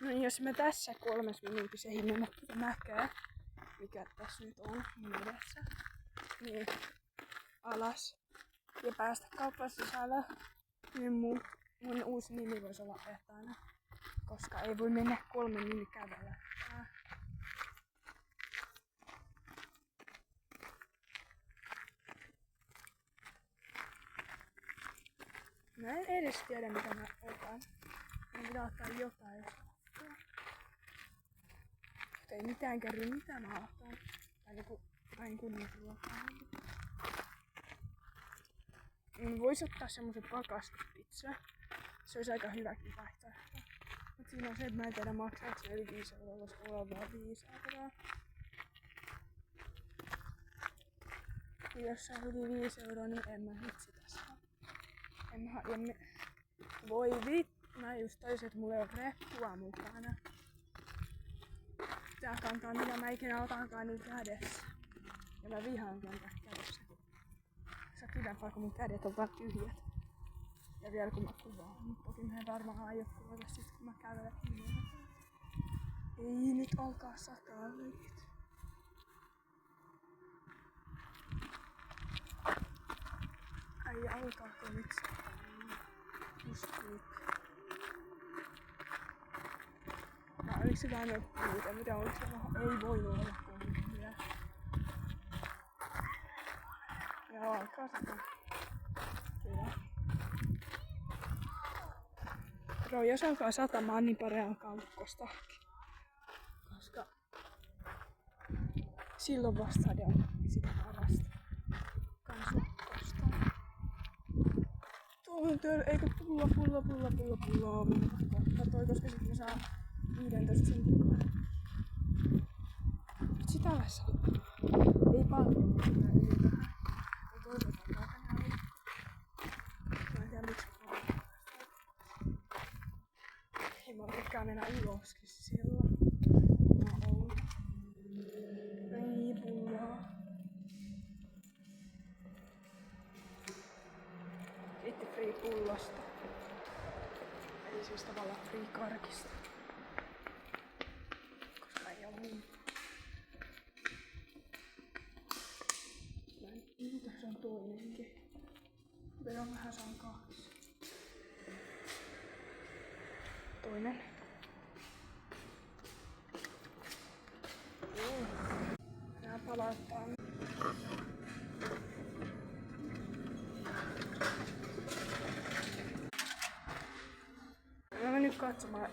No niin, jos me tässä 3 minuutissa ei mennä tätä mäkeä, mikä tässä nyt on mun edessä, niin alas ja päästä kaupan sisällä, niin mun uusi nimi voisi olla Etana, koska ei voi mennä 3 nimi kävellä. Mä en edes tiedä mitä mä otan. Mä pitää ottaa jotain. Ei mitään kerro mitä mä otan. Tai joku jotain kunnon ruokaa. Vois ottaa semmosen pakastepizza. Se olisi aika hyväkin vaihtoehto. Mut siinä on se, että mä en tiedä maksaako se yli 5 €, koska mulla on vaan 5 €. Ja jos se on yli 5 €, niin en mä hitsi tässä. Voi mä just toisin, että mulla ei oo reppua mukana. Tää kantaa mitä mä ikinä otankaan niin kädessä. Ja mä vihaan kantaa kädessä. Se on kivempaa, kun mun kädet on vaan tyhjät. Ja vielä kun mä kuvaan, mutta toki mä en varmaan aio kuvata sit kun mä kävelen hiljaa. Ei nyt alkaa sataa oikeet. Ai alkaako nyt sataa? Just nyt. No oliko se vähän noita? Mitä oliko se vähän? Ei voinut olla kohdilla. Joo, alkaa sataa. Kyllä. Joo, jos alkaa satamaan, niin pari alkaa ukkostahki. Koska silloin vasta on sitä parasta. Kans ukkostaa. Tuohon eikö pulla. Katsoi, koska sit mä saan 15 sentin kohdalla. Sitä lässä. Ei paljon, mutta yli vähän. Ja toivotaan tänään ukko. Mä en tiedä miksi mä oon. Ei mä tykkään mennä uloskin silloin. Mä oon. Ei pullaa. Itti free pullosta. Eli siis tavallaan free karkista. Koska ei oo mun. Tässä on toinenkin. Vedon vähän saan 2. Toinen. Nää palauttaa. Mä menen nyt katsomaan